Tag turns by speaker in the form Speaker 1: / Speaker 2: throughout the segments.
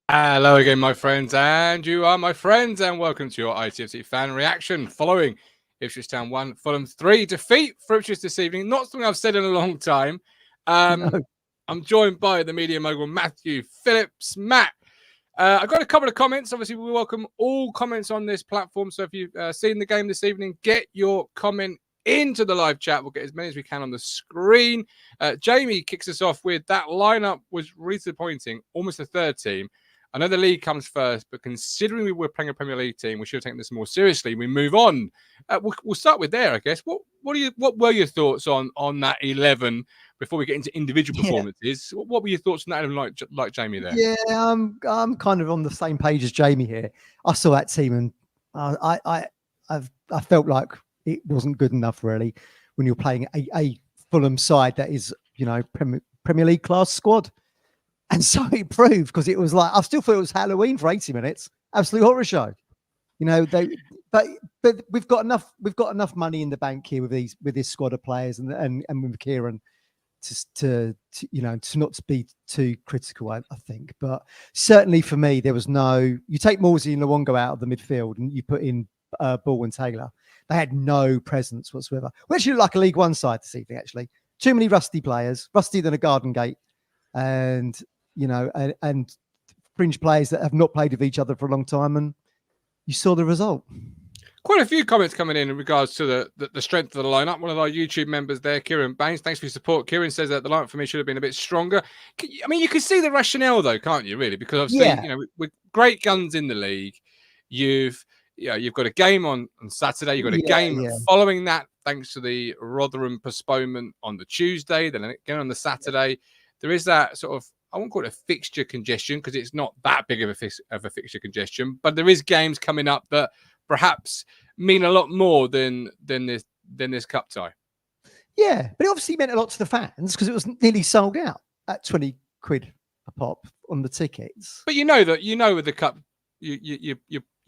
Speaker 1: Hello again, my friends, and you are my friends, and welcome to your ITFC fan reaction following Ipswich Town 1, Fulham 3 defeat for Ipswich this evening. Not something I've said in a long time.
Speaker 2: No.
Speaker 1: I'm joined by the media mogul Matthew Phillips. Matt, I've got a couple of comments. Obviously, we welcome all comments on this platform. So if you've seen the game this evening, get your comment into the live chat. We'll get as many as we can on the screen. Jamie kicks us off with that lineup was really disappointing, almost a third team. I know the league comes first, but considering we were playing a Premier League team, we should have taken this more seriously. We move on. We'll start with there, I guess. What were your thoughts on that 11 before we get into individual performances? What were your thoughts on that 11, like Jamie there?
Speaker 2: Yeah, I'm kind of on the same page as Jamie here. I saw that team and I felt like it wasn't good enough really when you're playing a Fulham side that is, you know, Premier League class squad. And so it proved, because it was like, I still feel it was Halloween for 80 minutes. Absolute horror show. You know, but we've got enough money in the bank here with this squad of players and with Kieran to you know, to not to be too critical, I think. But certainly for me, there was no, you take Morsey and Luongo out of the midfield and you put in Ball and Taylor. They had no presence whatsoever. We actually look like a League One side this evening, actually. Too many rusty players, rustier than a garden gate. And you know, and fringe players that have not played with each other for a long time, and you saw the result.
Speaker 1: Quite a few comments coming in regards to the strength of the lineup. One of our YouTube members there, Kieran Baines, thanks for your support. Kieran says that the lineup for me should have been a bit stronger. I mean, you can see the rationale though, can't you? Really, because obviously, you know, with great guns in the league, you've got a game on Saturday. You've got a game following that, thanks to the Rotherham postponement on the Tuesday. Then again on the Saturday, there is that sort of, I won't call it a fixture congestion because it's not that big of a fixture congestion, but there is games coming up that perhaps mean a lot more than this cup tie.
Speaker 2: Yeah, but it obviously meant a lot to the fans because it was nearly sold out at 20 quid a pop on the tickets.
Speaker 1: But you know with the cup, you're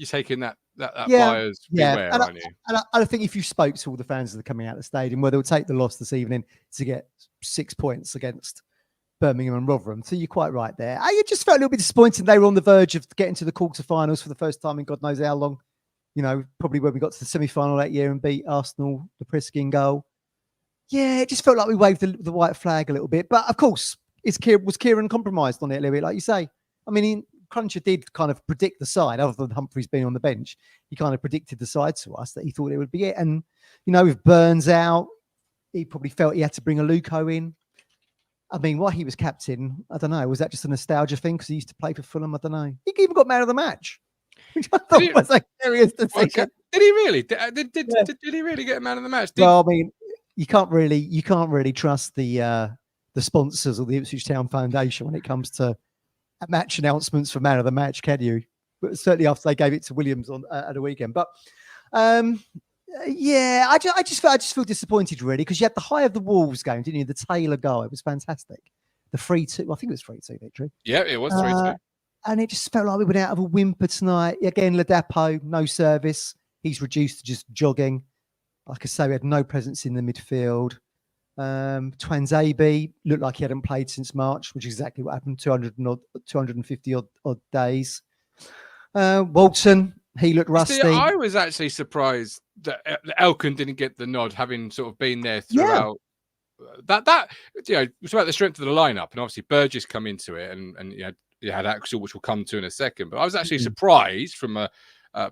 Speaker 1: taking that buyer's beware, aren't you?
Speaker 2: And I think if you spoke to all the fans that are coming out of the stadium, where they'll take the loss this evening to get 6 points against Birmingham and Rotherham. So you're quite right there. I just felt a little bit disappointed. They were on the verge of getting to the quarterfinals for the first time in God knows how long. You know, probably when we got to the semi-final that year and beat Arsenal, the Priskin goal. Yeah, it just felt like we waved the white flag a little bit. But of course, was Kieran compromised on it a little bit, like you say? I mean, Cruncher did kind of predict the side, other than Humphreys being on the bench. He kind of predicted the side to us that he thought it would be it. And, you know, with Burns out, he probably felt he had to bring a Luco in. I mean, while he was captain, I don't know. Was that just a nostalgia thing because he used to play for Fulham? I don't know. He even got man of the match, which I thought was a curious decision.
Speaker 1: Did he really? Did he really get a man of the match?
Speaker 2: Well, I mean, you can't really trust the sponsors or the Ipswich Town Foundation when it comes to match announcements for man of the match, can you? But certainly after they gave it to Williams on at a weekend. But yeah, I just feel disappointed really, because you had the high of the Wolves game, didn't you? The Taylor goal, it was fantastic. The 3-2, well, I think it was 3-2 victory.
Speaker 1: Yeah, it was 3-2.
Speaker 2: And it just felt like we went out of a whimper tonight. Again, Ladapo, no service. He's reduced to just jogging. Like I say, we had no presence in the midfield. Twanzebe looked like he hadn't played since March, which is exactly what happened. 250 odd days. Walton, he looked rusty.
Speaker 1: See, I was actually surprised that Elkan didn't get the nod, having sort of been there throughout. That you know, it's about the strength of the lineup, and obviously Burgess come into it, and you know, you had Axel, which we'll come to in a second. But I was actually surprised from a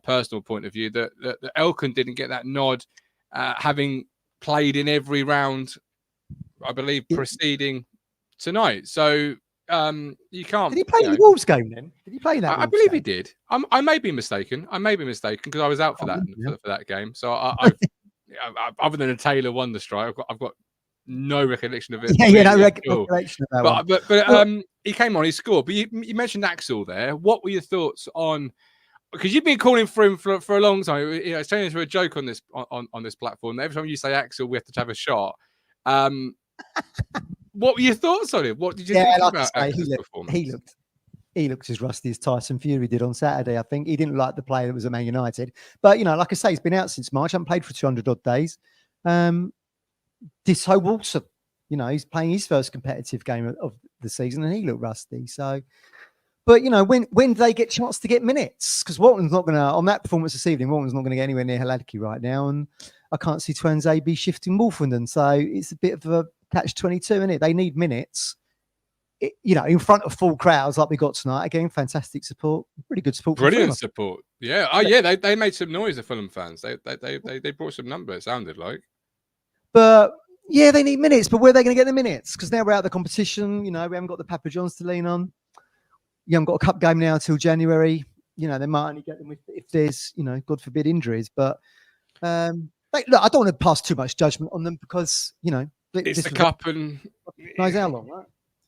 Speaker 1: personal point of view that Elkan didn't get that nod, having played in every round, I believe, preceding tonight. So you can't.
Speaker 2: Did he play in the Wolves game then? Did he play that?
Speaker 1: I believe he did. I may be mistaken. Because I was out for that game. So I other than a Taylor won the strike, I've got no recollection of it.
Speaker 2: No recollection of that.
Speaker 1: But he came on, he scored. But you mentioned Axel there. What were your thoughts on? Because you've been calling for him for a long time. You know, it's turning into a joke on this platform. Every time you say Axel, we have to have a shot. What were your thoughts on it? What did you think about Axel's performance?
Speaker 2: He looked he looked as rusty as Tyson Fury did on Saturday. I think he didn't like the player that was at Man United. But, like I say, he's been out since March. Hasn't played for 200 odd days. This whole Walson, he's playing his first competitive game of the season and he looked rusty. So, but, when do they get a chance to get minutes? Because Walton's not going to, on that performance this evening, Walton's not going to get anywhere near Haladki right now. And I can't see Twanzebe be shifting Wolfenden. So it's a bit of a catch-22, isn't it? They need minutes. In front of full crowds like we got tonight. Again, fantastic support. Pretty good support.
Speaker 1: Brilliant support. Yeah. Oh, yeah. They made some noise, the Fulham fans. They brought some numbers, it sounded like.
Speaker 2: But, yeah, they need minutes. But where are they going to get the minutes? Because now we're out of the competition. We haven't got the Papa Johns to lean on. You haven't got a cup game now until January. They might only get them if there's, God forbid, injuries. But, look, I don't want to pass too much judgment on them because,
Speaker 1: it's the cup and...
Speaker 2: knows how long, right?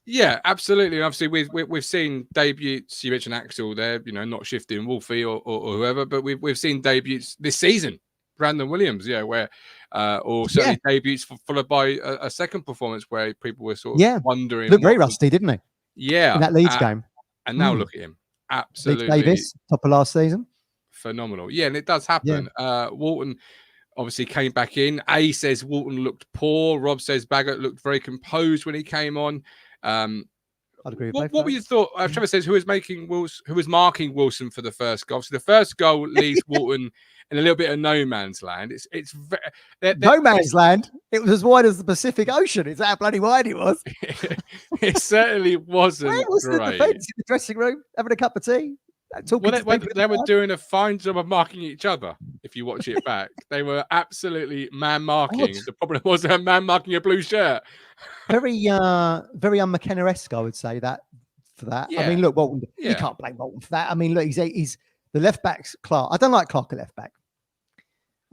Speaker 1: Yeah, absolutely. And obviously, we've seen debuts. You mentioned Axel there, not shifting Wolfie or whoever, but we've seen debuts this season. Brandon Williams, where or certainly debuts followed by a second performance where people were sort of wondering.
Speaker 2: Looked very rusty, didn't he?
Speaker 1: Yeah,
Speaker 2: in that Leeds game.
Speaker 1: And now look at him, absolutely.
Speaker 2: Leeds Davis, top of last season.
Speaker 1: Phenomenal. Yeah, and it does happen. Yeah. Walton obviously came back in. A says Walton looked poor. Rob says Baggott looked very composed when he came on.
Speaker 2: I'd agree with
Speaker 1: what were your thoughts? Trevor says who was marking Wilson for the first goal. So the first goal leaves Walton in a little bit of no man's land. It's
Speaker 2: no man's land. It was as wide as the Pacific Ocean. It's how bloody wide it was.
Speaker 1: It certainly wasn't.
Speaker 2: Where was
Speaker 1: great.
Speaker 2: The defence in the dressing room having a cup of tea?
Speaker 1: They were doing a fine job of marking each other. If you watch it back, they were absolutely man marking. The problem was a man marking a blue shirt.
Speaker 2: Very McKenna-esque, I would say that for that. Yeah. I mean, look, Walton. You can't blame Walton for that. I mean, look, he's the left back's Clark. I don't like Clark at left back.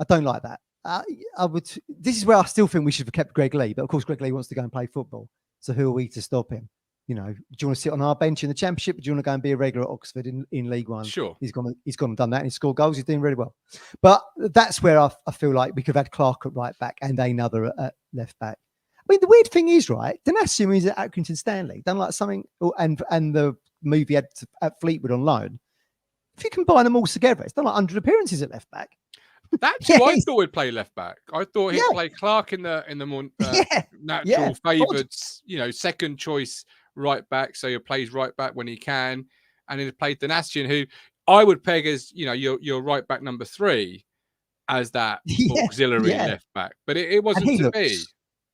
Speaker 2: I don't like that. I would. This is where I still think we should have kept Greg Lee, but of course, Greg Lee wants to go and play football. So who are we to stop him? Do you want to sit on our bench in the Championship? Or do you want to go and be a regular at Oxford in League One?
Speaker 1: Sure.
Speaker 2: He's gone and done that and he scored goals. He's doing really well. But that's where I feel like we could have had Clark at right back and another at left back. I mean, the weird thing is, right, Danassium is at Accrington Stanley, done like something, and the move he had at Fleetwood on loan. If you combine them all together, it's done like 100 appearances at left back.
Speaker 1: That's who I thought would play left back. I thought he'd play Clark in the more natural favoured, second choice right back. So he plays right back when he can, and he'd played Danassium, who I would peg as your right back number 3 as that auxiliary left back. But it wasn't to be.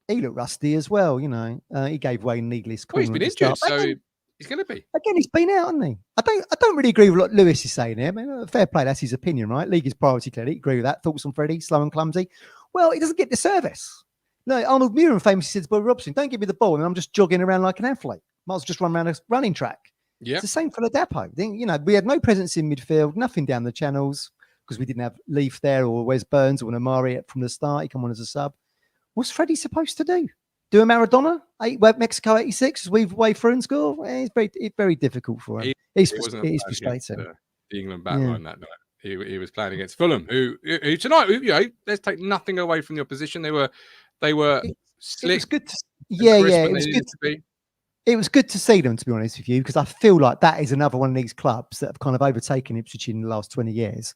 Speaker 2: He looked rusty as well, He gave way needless.
Speaker 1: Well, he's been injured, so he's going to be.
Speaker 2: Again, he's been out, hasn't he? I don't really agree with what Lewis is saying here. I mean, fair play, that's his opinion, right? League is priority, clearly. Agree with that. Thoughts on Freddie, slow and clumsy? Well, he doesn't get the service. No, Arnold Muren famously said to Bobby Robson, don't give me the ball and I'm just jogging around like an athlete. Might as well just run around a running track. Yeah. It's the same for the depot. We had no presence in midfield, nothing down the channels because we didn't have Leaf there or Wes Burns or Amari from the start. He come on as a sub. What's Freddie supposed to do? Do a Maradona? Mexico 86 as we've way through and score? It's very difficult for him. It is frustrating.
Speaker 1: The England back line that night. He was playing against Fulham, who tonight, let's take nothing away from the opposition. They were slick. It was good to, it was good to see them, to be honest with you, because I feel like that is another one of these clubs that have kind of overtaken Ipswich in the last 20 years.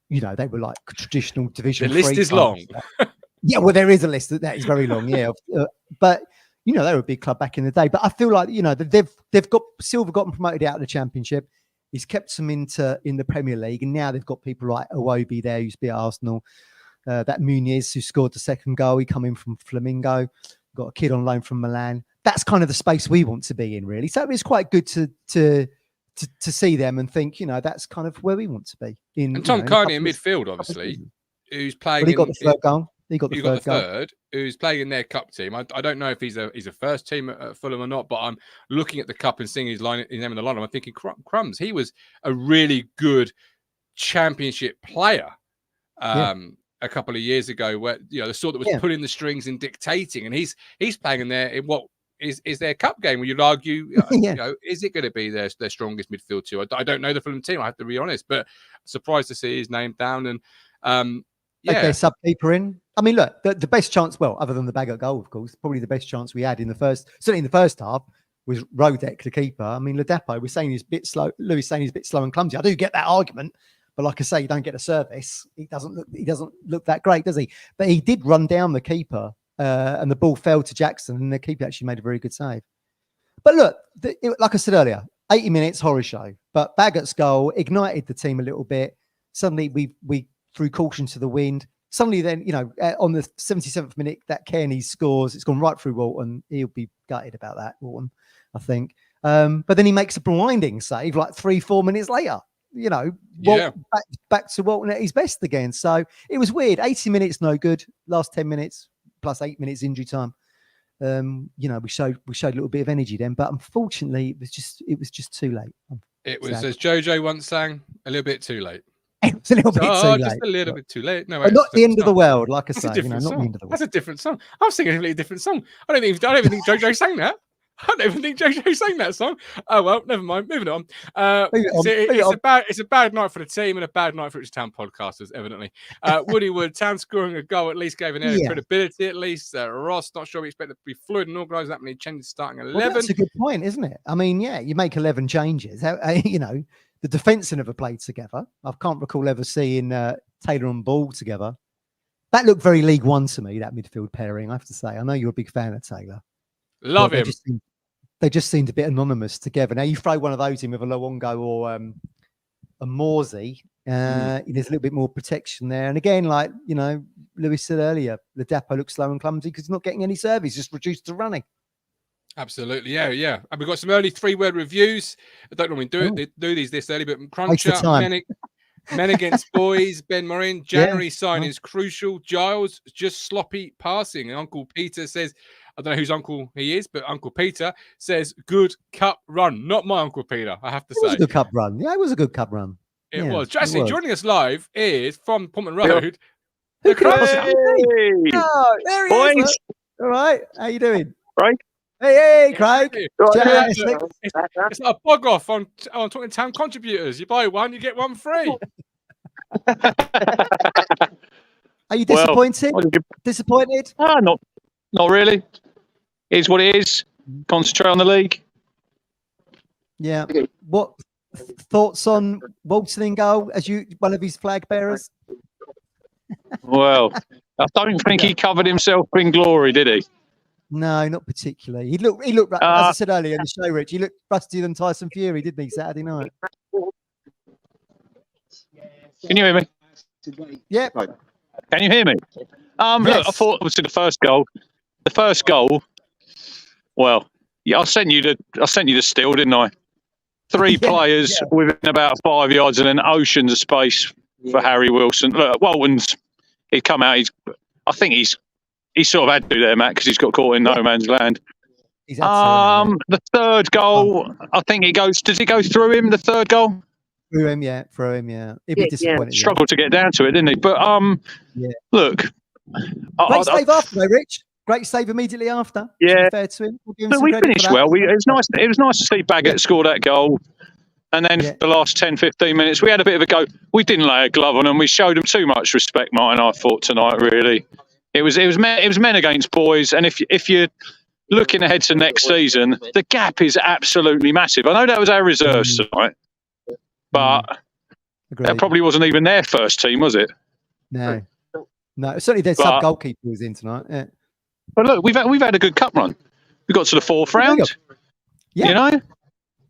Speaker 1: They were like traditional Division 3. The list is long.
Speaker 2: Yeah, well, there is a list that is very long. Yeah, but they were a big club back in the day. But I feel like they've got Silver got them promoted out of the Championship. He's kept them in the Premier League, and now they've got people like Iwobi there who's been at Arsenal. That Muniz who scored the second goal. He come in from Flamingo. Got a kid on loan from Milan. That's kind of the space we want to be in, really. So it's quite good to see them and think, that's kind of where we want to be. And
Speaker 1: Tom Carney in midfield, obviously, who's playing.
Speaker 2: Well, he got the third goal. He got
Speaker 1: the third. Who's playing in their cup team. I don't know if he's a first team at Fulham or not, but I'm looking at the cup and seeing his name in the line. I'm thinking, crumbs. He was a really good Championship player a couple of years ago, where the sort that was pulling the strings and dictating, and he's playing in there in what is their cup game. Where you'd argue, is it going to be their strongest midfield too? I don't know the Fulham team. I have to be honest, but surprised to see his name down and.
Speaker 2: Their sub keeper in. I mean, look, the best chance, well, other than the Baggott goal, of course, probably the best chance we had certainly in the first half, was Rodek, the keeper. I mean, Ladapo, we're saying he's a bit slow. Louis saying he's a bit slow and clumsy. I do get that argument, but like I say, you don't get a service. He doesn't look that great, does he? But he did run down the keeper, and the ball fell to Jackson, and the keeper actually made a very good save. But look, like I said earlier, 80 minutes horror show. But Baggott's goal ignited the team a little bit. Suddenly, we threw caution to the wind. Suddenly, then, on the 77th minute, that Kearney scores. It's gone right through Walton. He'll be gutted about that, Walton, I think. But then he makes a blinding save like 3-4 minutes later. Back to Walton at his best again. So it was weird. 80 minutes, no good. Last 10 minutes plus 8 minutes injury time. We showed a little bit of energy then, but unfortunately, it was just too late.
Speaker 1: It was, as Jojo once sang, a little bit too late.
Speaker 2: It was a little bit too late.
Speaker 1: Just a little bit too late. No,
Speaker 2: not the end of the world, like I say.
Speaker 1: Not the end of the world.
Speaker 2: That's
Speaker 1: a different song. I'm singing a completely different song. I don't even think Jojo sang that. I don't even think Jojo sang that song. Oh well, never mind. Moving on. It's a bad night for the team and a bad night for Ipswich Town podcasters, evidently. Woody Wood, Town scoring a goal at least gave an air of credibility. At least Ross, not sure we expect it to be fluid and organised. That many changes starting 11.
Speaker 2: Well, that's a good point, isn't it? I mean, you make 11 changes. The defence never played together. I can't recall ever seeing Taylor and Ball together. That looked very League One to me, that midfield pairing, I have to say. I know you're a big fan of Taylor.
Speaker 1: Love him.
Speaker 2: They just seemed a bit anonymous together. Now, you throw one of those in with a Luongo or a Morsey, there's a little bit more protection there. And again, like, Lewis said earlier, the Ladapo looks slow and clumsy because he's not getting any service, just reduced to running.
Speaker 1: Absolutely, yeah. And we've got some early 3-word reviews. I don't normally do these this early, but Cruncher, Men Against Boys, Ben Morin, January sign is crucial. Giles, just sloppy passing. And Uncle Peter says, I don't know whose uncle he is, but Uncle Peter says, good cup run. Not my Uncle Peter, I have to say.
Speaker 2: It was a good cup run. Yeah, it was a good cup run.
Speaker 1: It was. Actually, joining us live is from Portman Road.
Speaker 2: The Cruncher. Oh, there he is. All right, how you doing?
Speaker 3: Right.
Speaker 2: Hey, Craig.
Speaker 1: It's like a bog off on Talking Town Contributors. You buy one, you get one free.
Speaker 2: Are you disappointed? Disappointed?
Speaker 3: Not really. It is what it is. Concentrate on the league. Yeah.
Speaker 2: What thoughts on Walton in goal as one of his flag bearers?
Speaker 3: Well, I don't think he covered himself in glory, did he?
Speaker 2: No, not particularly. He looked as I said earlier in the show, Rich, he looked rustier than Tyson Fury, didn't he, Saturday night?
Speaker 3: Can you hear me?
Speaker 2: Yeah.
Speaker 3: Can you hear me? Yes. Look, I thought obviously the first goal. Well, yeah, I sent you the still, didn't I? 3 players within about 5 yards and then oceans of space for Harry Wilson. Look, Walton's he'd come out. I think he's sort of had to do there, Matt, because he's got caught in no man's land. The third goal, I think does it go through him, the third goal?
Speaker 2: Through him, yeah. He'd be disappointed.
Speaker 3: Struggled to get down to it, didn't he? But look.
Speaker 2: Great save after though, Rich. Great save immediately after.
Speaker 3: Yeah.
Speaker 2: Fair to him.
Speaker 3: We finished well. It was nice to see Baggott score that goal. And then the last 10, 15 minutes, we had a bit of a go. We didn't lay a glove on them. We showed them too much respect, Martin, I thought, tonight, really. It was men against boys, and if you're looking ahead to next season, the gap is absolutely massive. I know that was our reserves tonight, but that probably wasn't even their first team, was it?
Speaker 2: No. Certainly their sub goalkeeper was in tonight. Yeah.
Speaker 3: But look, we've had a good cup run. We got to the 4th round. Yeah.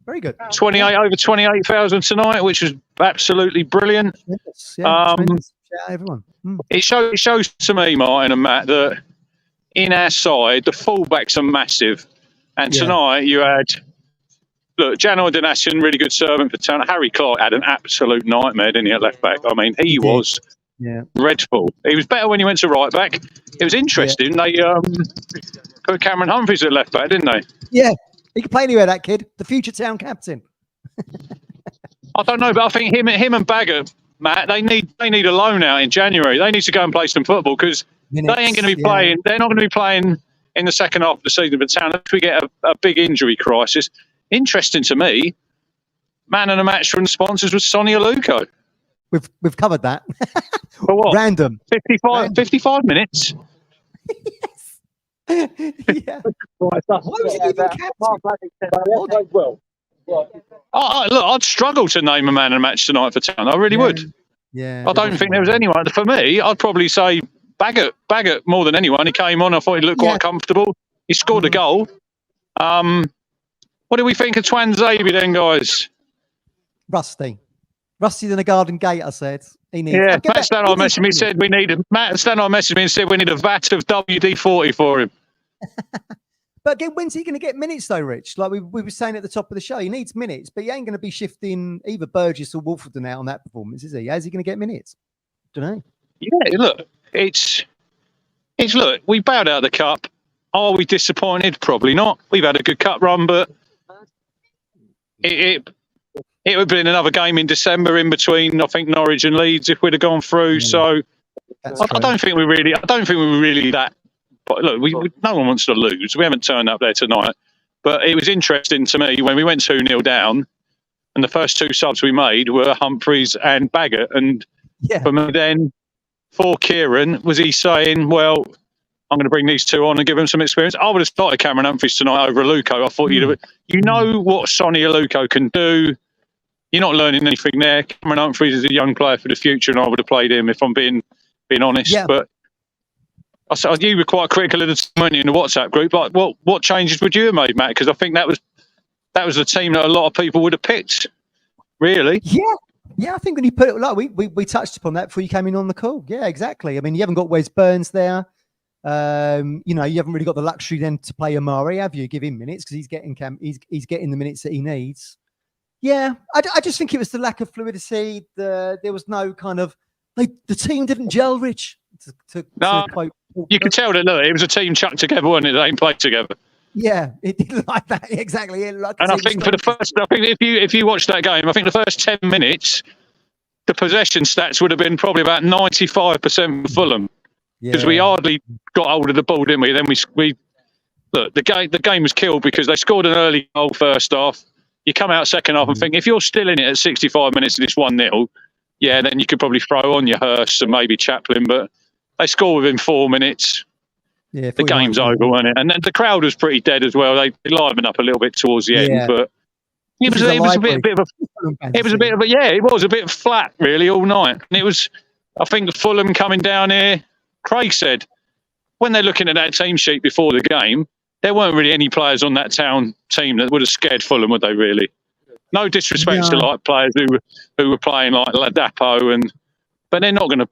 Speaker 2: Very good.
Speaker 3: Over 28,000 tonight, which was absolutely brilliant.
Speaker 2: Yes, yeah, everyone.
Speaker 3: It shows to me, Martin and Matt, that in our side, the fullbacks are massive. And tonight you had, Jano Donatian, really good servant for Town. Harry Clark had an absolute nightmare, didn't he, at left back? I mean, he was dreadful. He was better when he went to right back. It was interesting. They put Cameron Humphreys at left back, didn't they?
Speaker 2: Yeah, he could play anywhere, that kid. The future Town captain.
Speaker 3: I don't know, but I think him and Baggott, Matt, they need a loan out in January. They need to go and play some football because they ain't going to be playing. They're not going to be playing in the second half of the season for Town if we get a big injury crisis. Interesting to me, man of the match from the sponsors was Sonny Aluko.
Speaker 2: We've covered that.
Speaker 3: For what?
Speaker 2: Random.
Speaker 3: 55 minutes.
Speaker 2: Yes. Yeah. Why was he even captain?
Speaker 3: Well. Look, I'd struggle to name a man of the match tonight for Town. I really would.
Speaker 2: Yeah.
Speaker 3: I don't think there was anyone. For me, I'd probably say Baggott. Baggott more than anyone. He came on. I thought he looked quite comfortable. He scored a goal. What do we think of Twanzebe then, guys?
Speaker 2: Rusty. Rustier than a garden gate, I said. He needs.
Speaker 3: Yeah, Matt Stanhope messaged me and said we need a vat of WD-40 for him.
Speaker 2: But again, when's he going to get minutes though, Rich? Like we were saying at the top of the show, he needs minutes, but he ain't going to be shifting either Burgess or Wolfenden out on that performance, is he? How's he going to get minutes? Don't know.
Speaker 3: Yeah, look, it's look, we bowed out of the cup. Are we disappointed? Probably not. We've had a good cup run, but it would have been another game in December in between, I think, Norwich and Leeds if we'd have gone through. So I don't think we're really that. But look, no one wants to lose. We haven't turned up there tonight. But it was interesting to me when we went 2-0 down and the first two subs we made were Humphreys and Baggott. And for me then, for Kieran, was he saying, well, I'm going to bring these two on and give them some experience? I would have started Cameron Humphreys tonight over Aluko. I thought you know what Sonny Aluko can do. You're not learning anything there. Cameron Humphreys is a young player for the future, and I would have played him if I'm being honest. Yeah. But I said you were quite critical of the team, weren't you, in the WhatsApp group. Like, what changes would you have made, Matt? Because I think that was the team that a lot of people would have picked. Really?
Speaker 2: Yeah. I think when you put it like we touched upon that before you came in on the call. Yeah, exactly. I mean, you haven't got Wes Burns there. You haven't really got the luxury then to play Amari, have you? Give him minutes because he's getting he's getting the minutes that he needs. Yeah, I just think it was the lack of fluidity. There was no kind of the team didn't gel, Rich. To quote,
Speaker 3: you could tell that. Look, it was a team chucked together, wasn't it? They ain't played together.
Speaker 2: Yeah, it didn't like that exactly. And
Speaker 3: I think if you watch that game, I think the first 10 minutes, the possession stats would have been probably about 95% for Fulham because we hardly got hold of the ball, didn't we? Then we look, the game was killed because they scored an early goal first half. You come out second half and think if you're still in it at 65 minutes and it's 1-0, then you could probably throw on your Hurst and maybe Chaplin, but they score within 4 minutes. Yeah, the game's over, wasn't it? And then the crowd was pretty dead as well. They livened up a little bit towards the end, but it was a bit flat really all night. And it was, I think, Fulham coming down here. Craig said when they're looking at that team sheet before the game, there weren't really any players on that Town team that would have scared Fulham, would they? Really? No disrespect to like players who were playing like Ladapo, but they're not going to.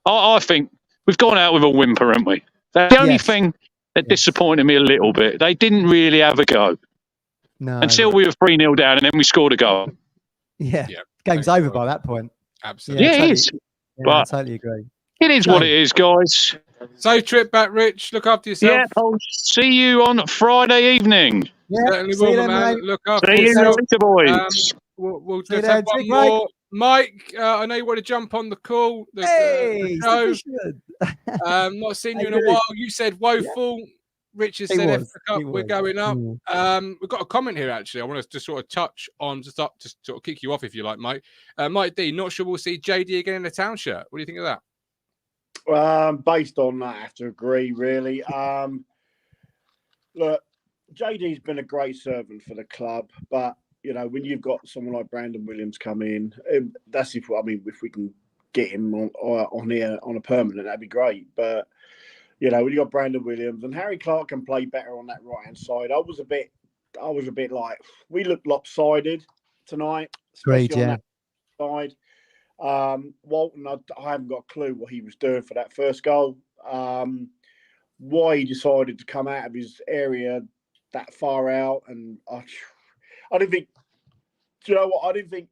Speaker 3: I think we've gone out with a whimper, haven't we? That's the only thing that disappointed me a little bit. They didn't really have a go until we were 3-0 down, and then we scored a goal.
Speaker 2: Yeah. Game's over by that point.
Speaker 1: Absolutely.
Speaker 3: Yeah, it is.
Speaker 2: But I totally agree.
Speaker 3: It is what it is, guys.
Speaker 1: Safe trip back, Rich. Look after yourself.
Speaker 3: Yeah, I'll see you on Friday evening.
Speaker 2: Yeah,
Speaker 1: certainly will, man. Look after
Speaker 3: see
Speaker 1: yourself.
Speaker 3: You later, boys.
Speaker 1: We'll just have one more. Mike, I know you want to jump on the call. The show. Not seen you in a while. You said woeful. Rich has said F the Cup, we're going up. We've got a comment here, actually. I want to just sort of touch on, just sort of kick you off, if you like, Mike. Mike D, not sure we'll see JD again in a Town shirt. What do you think of that?
Speaker 4: Based on that, I have to agree, really. Look, JD's been a great servant for the club, but when you've got someone like Brandon Williams come in, that's if we can get him on here on a permanent, that'd be great. But when you got Brandon Williams and Harry Clark can play better on that right hand side, I was a bit like we looked lopsided tonight, especially on that side. Walton, I haven't got a clue what he was doing for that first goal. Why he decided to come out of his area that far out, and I didn't think. Do you know what? I didn't think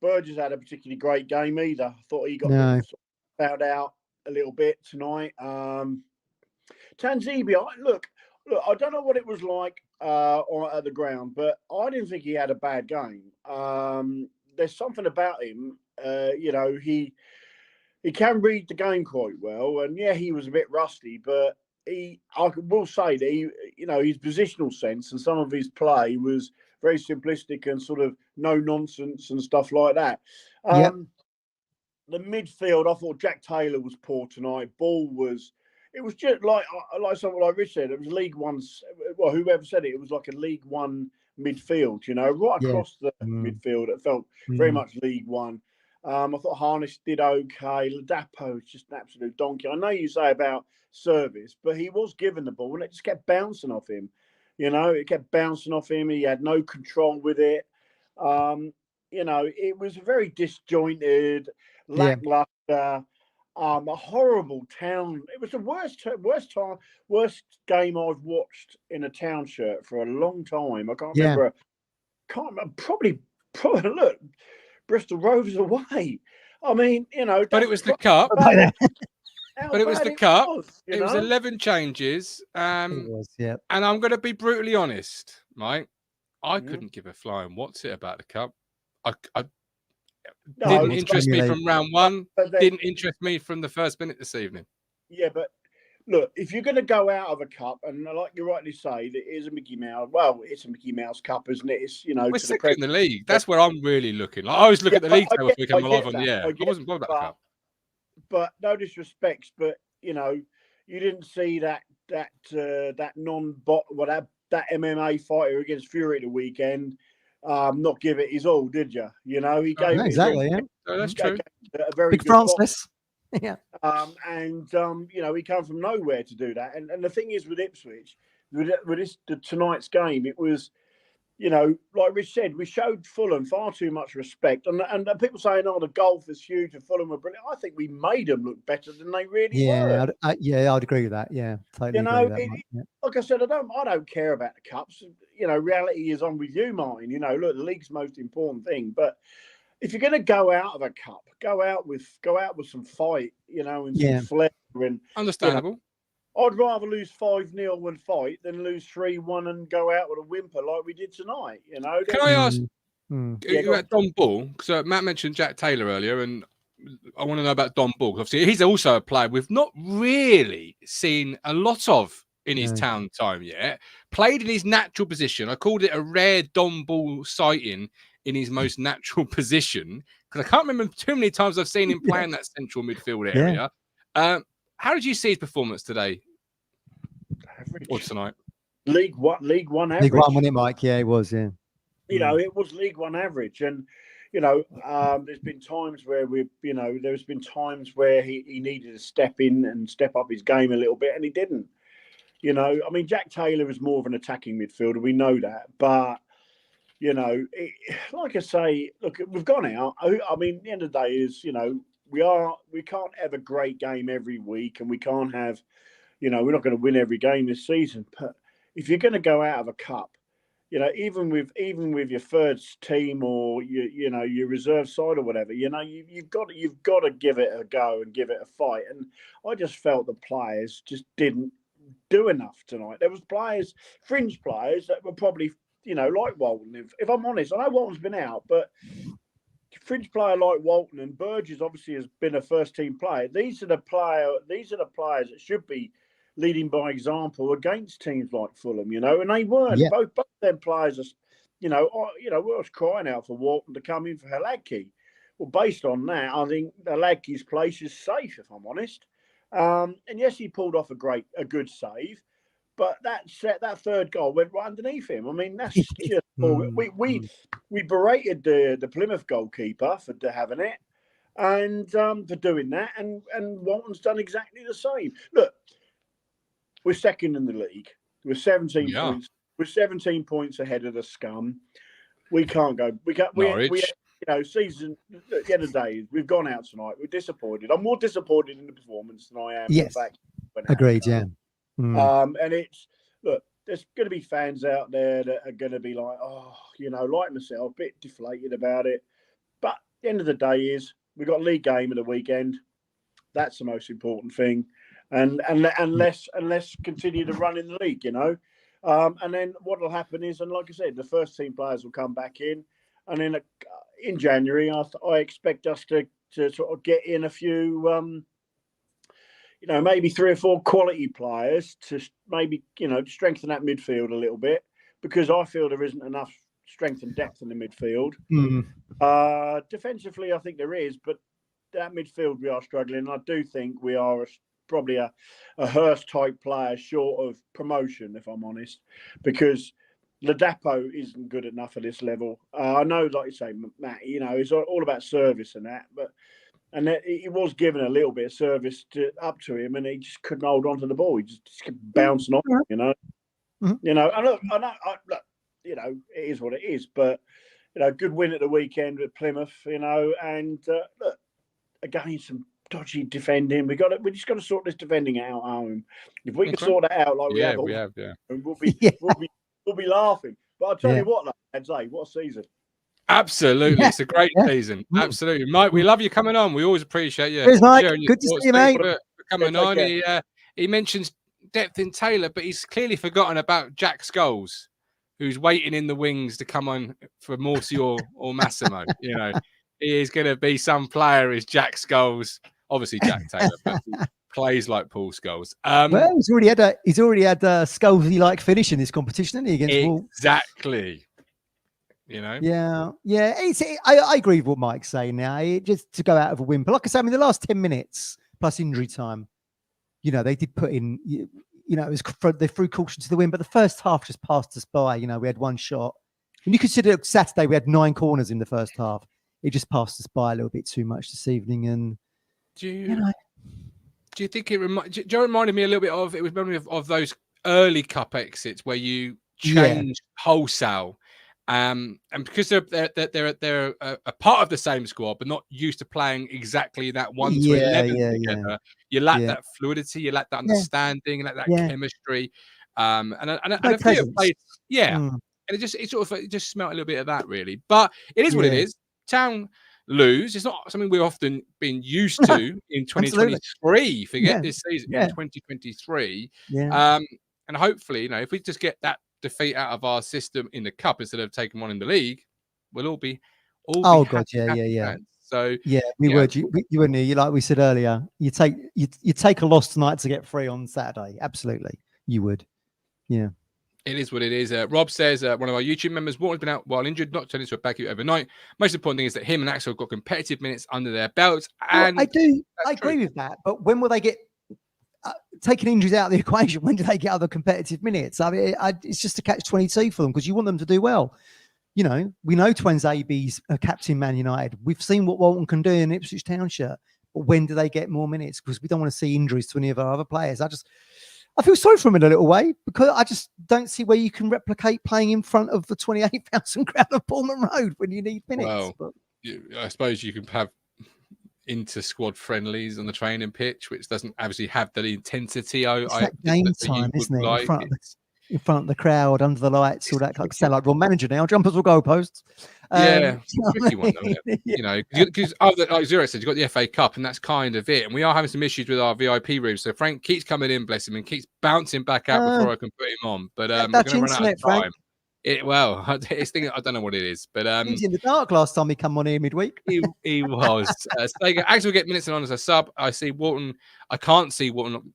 Speaker 4: Burgess had a particularly great game either. I thought he got fouled out a little bit tonight. Tanzebe, look, I don't know what it was like at the ground, but I didn't think he had a bad game. There's something about him. He can read the game quite well, and he was a bit rusty, but I will say that his positional sense and some of his play was very simplistic and sort of no nonsense and stuff like that. The midfield, I thought Jack Taylor was poor tonight. Ball was, it was just like someone like Rich said. It was League One's. Well, whoever said it, it was like a League One midfield. You know, right across the midfield. It felt very much League One. I thought Harness did okay. Ladapo was just an absolute donkey. I know you say about service, but he was given the ball and it just kept bouncing off him. You know, it kept bouncing off him. He had no control with it. You know, it was very disjointed, lackluster. A horrible town. It was the worst game I've watched in a town shirt for a long time. I can't remember. Probably. Look, Bristol Rovers away. I mean, you know,
Speaker 1: but it was the cup. But it was the cup. It was 11 changes.
Speaker 2: It was, yeah.
Speaker 1: And I'm going to be brutally honest, Mike. I couldn't give a flying what's it about the cup. Didn't interest me from round one. Didn't interest me from the first minute this evening.
Speaker 4: Yeah, but look, if you're going to go out of a cup, and like you rightly say, that it is a Mickey Mouse. Well, it's a Mickey Mouse Cup, isn't it? It's, you know,
Speaker 1: we're second in the league. That's where I'm really looking. I always look at the league table if we come alive on the air. I wasn't bothered about the cup.
Speaker 4: But no disrespects, but you know, you didn't see that non-bot, that MMA fighter against Fury at the weekend. Not give it his all, did you? You know, he gave
Speaker 2: exactly.
Speaker 1: That's true.
Speaker 4: A very
Speaker 2: big
Speaker 4: good
Speaker 2: Francis.
Speaker 4: Yeah. You know, he came from nowhere to do that. And the thing is with Ipswich, with tonight's game, it was, you know, like Rich said, we showed Fulham far too much respect. And people saying, "Oh, the golf is huge," and Fulham were brilliant. I think we made them look better than they really were.
Speaker 2: I'd agree with that. Yeah, totally.
Speaker 4: You know,
Speaker 2: agree with that,
Speaker 4: like I said, I don't care about the cups. You know, reality is on with you, Martin. You know, look, the league's the most important thing. But if you're going to go out of a cup, go out with some fight. You know, and some flair. And
Speaker 1: understandable.
Speaker 4: You know, I'd rather lose 5-0 and fight than lose 3-1 and go out with a whimper like we did tonight. You know.
Speaker 1: Can I ask you about Don Ball? Because Matt mentioned Jack Taylor earlier, and I want to know about Don Ball. Obviously, he's also a player we've not really seen a lot of in his town time yet. Played in his natural position. I called it a rare Don Ball sighting in his most natural position because I can't remember too many times I've seen him play in that central midfield area. How did you see his performance today?
Speaker 4: Average.
Speaker 1: Or tonight?
Speaker 4: League One average.
Speaker 2: League One, wasn't it, Mike? Yeah, it was. Yeah.
Speaker 4: You know, it was League One average, and you know, there's been times where there's been times where he needed to step in and step up his game a little bit, and he didn't. You know, I mean, Jack Taylor is more of an attacking midfielder. We know that, but you know, like I say, look, we've gone out. I mean, the end of the day is, you know, we can't have a great game every week, and we can't have. You know, we're not going to win every game this season, but if you're going to go out of a cup, you know, even with your first team or your reserve side or whatever, you know, you've got to give it a go and give it a fight. And I just felt the players just didn't do enough tonight. There was fringe players that were probably, you know, like Walton. If I'm honest, I know Walton's been out, but fringe player like Walton and Burgess obviously has been a first team player. These are the players that should be leading by example against teams like Fulham, you know, and they weren't.
Speaker 2: Yeah.
Speaker 4: Both them players are, we was crying out for Walton to come in for Haladki. Well, based on that, I think Haladki's place is safe, if I'm honest. And yes, he pulled off a good save, but that third goal went right underneath him. I mean, that's just we berated the Plymouth goalkeeper for having it and for doing that, and Walton's done exactly the same. Look. We're second in the league. We're 17 points. We're 17 points ahead of the scum. We can't go. We can't. Season. At the end of the day, we've gone out tonight. We're disappointed. I'm more disappointed in the performance than I am.
Speaker 2: Yes.
Speaker 4: In the fact
Speaker 2: Agreed. Yeah.
Speaker 4: And it's look. There's going to be fans out there that are going to be like, like myself, a bit deflated about it. But at the end of the day, we've got a league game at the weekend. That's the most important thing. And let's continue to run in the league, you know. And then what will happen is, and like I said, the first team players will come back in, and then in January, I expect us to sort of get in a few, maybe 3 or 4 quality players to maybe strengthen that midfield a little bit, because I feel there isn't enough strength and depth in the midfield. Defensively, I think there is, but that midfield we are struggling. I do think we are probably a Hurst type player short of promotion, if I'm honest, because Ladapo isn't good enough at this level. I know, like you say, Matt, it's all about service and that, but he was given a little bit of service up to him, and he just couldn't hold on to the ball. He just kept bouncing off,
Speaker 2: Mm-hmm.
Speaker 4: And look, it is what it is, but good win at the weekend at Plymouth, and look, again, some dodgy defending. We just got to sort this defending out at home. If we can sort that out, like we have, we'll be laughing. But I'll tell you what, lads, what a season!
Speaker 1: Absolutely, it's a great season. Absolutely, Mike. We love you coming on. We always appreciate you.
Speaker 2: Cheers, Mike. Good to see you, mate.
Speaker 1: For coming on. He mentions depth in Taylor, but he's clearly forgotten about Jack Scholes, who's waiting in the wings to come on for Morsi or Massimo. He is going to be some player. Is Jack Scholes, obviously Jack Taylor, but he plays like Paul Scholes.
Speaker 2: Well, he's already had Scholes like finish in this competition, hasn't he? Against Paul?
Speaker 1: Exactly.
Speaker 2: Yeah. I agree with what Mike's saying now. Just to go out of a whimper, like I say, the last 10 minutes plus injury time, they did put in. It was they threw caution to the wind, but the first half just passed us by. We had one shot. When you consider Saturday, we had 9 corners in the first half. It just passed us by a little bit too much this evening. And do
Speaker 1: you think it reminded me a little bit of? It was memory of those early cup exits where you change wholesale. And because they're a part of the same squad, but not used to playing exactly that 1 to 11 together, you lack that fluidity, you lack that understanding, you lack that chemistry, and a few players, and it just smelt a little bit of that, really. But it is what it is. Town lose. It's not something we've often been used to in 2023. Forget this season in 2023. And hopefully, if we just get that defeat out of our system in the cup instead of taking one in the league, we'll all be happy. So
Speaker 2: we would. You wouldn't. You like we said earlier. You take a loss tonight to get 3 on Saturday. Absolutely, you would. Yeah.
Speaker 1: It is what it is. Rob says, one of our YouTube members, Wharton's been out while injured, not turned into a Baggott overnight. Most important thing is that him and Axel have got competitive minutes under their belts. And
Speaker 2: I agree with that. But when will they get taking injuries out of the equation? When do they get other competitive minutes? It's just a catch-22 for them, because you want them to do well. We know Twanzabe's a captain Man United. We've seen what Walton can do in Ipswich Town shirt. But when do they get more minutes? Because we don't want to see injuries to any of our other players. I feel sorry for him in a little way, because I just don't see where you can replicate playing in front of the 28,000 crowd of Pullman Road when you need minutes.
Speaker 1: Well, I suppose you can have inter-squad friendlies on the training pitch, which doesn't obviously have the intensity.
Speaker 2: It's that game time, isn't it? Like. In front of the crowd, under the lights, all that. I sound like real manager now. Jumpers or goalposts.
Speaker 1: Tricky one, though, because like Zero said, you've got the FA Cup, and that's kind of it. And we are having some issues with our VIP room. So Frank keeps coming in, bless him, and keeps bouncing back out before I can put him on. But we're going to run out of time. I don't know what it is, but
Speaker 2: he was in the dark last time he come on here midweek.
Speaker 1: he was. Axel will get minutes and on as a sub. I see Wharton. I can't see Wharton.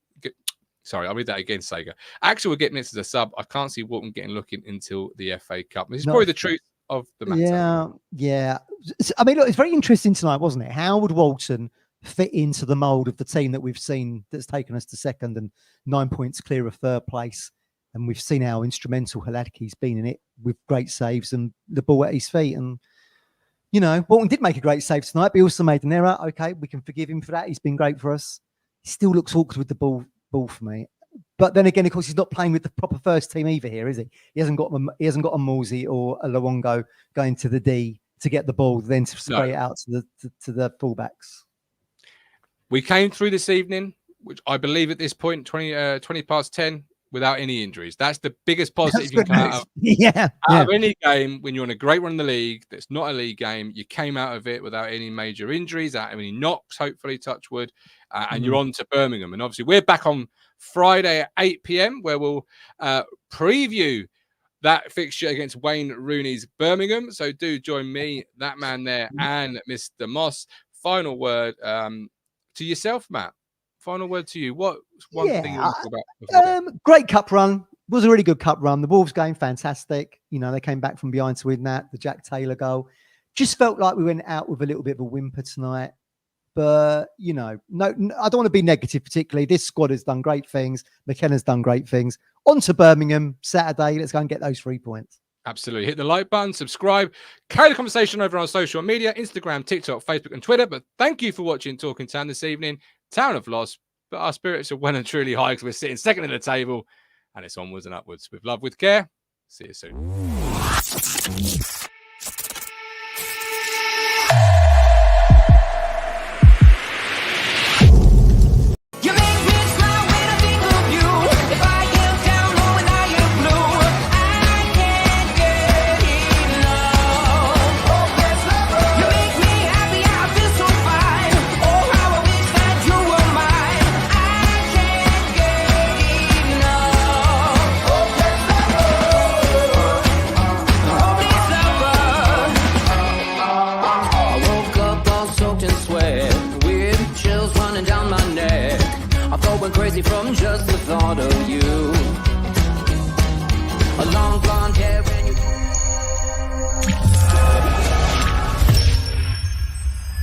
Speaker 1: Sorry, I'll read that again, Sega. Axel will get minutes as a sub. I can't see Wharton looking until the FA Cup. This is probably the truth of the matter.
Speaker 2: Yeah. Look, it's very interesting tonight, wasn't it? How would Walton fit into the mould of the team that we've seen that's taken us to second and 9 points clear of third place? And we've seen how instrumental Hladki's been in it with great saves and the ball at his feet. And, Walton did make a great save tonight, but he also made an error. Okay, we can forgive him for that. He's been great for us. He still looks awkward with the ball for me. But then again, of course, he's not playing with the proper first team either here, is he? He hasn't got a Morsey or a Luongo going to the D to get the ball, then to spray it out to the fullbacks.
Speaker 1: We came through this evening, which I believe at this point, 20 past 10, without any injuries. That's the biggest positive you can come out of. Out of any game when you're on a great run in the league that's not a league game. You came out of it without any major injuries, out of any knocks, hopefully, touch wood, and you're on to Birmingham. And obviously, we're back on Friday at 8 p.m, where we'll preview that fixture against Wayne Rooney's Birmingham. So do join me, that man there, and Mr. Moss. Final word to yourself, Matt. Final word to you. What's one thing you want to talk about?
Speaker 2: Great cup run. It was a really good cup run. The Wolves game, fantastic. They came back from behind to win that. The Jack Taylor goal. Just felt like we went out with a little bit of a whimper tonight. But, you know, no, I don't want to be negative particularly. This squad has done great things. McKenna's done great things. On to Birmingham Saturday. Let's go and get those 3 points.
Speaker 1: Absolutely. Hit the like button, subscribe, carry the conversation over on social media, Instagram, TikTok, Facebook and Twitter. But thank you for watching Talking Town this evening. Town have lost, but our spirits are well and truly high because we're sitting second in the table and it's onwards and upwards. With love, with care. See you soon.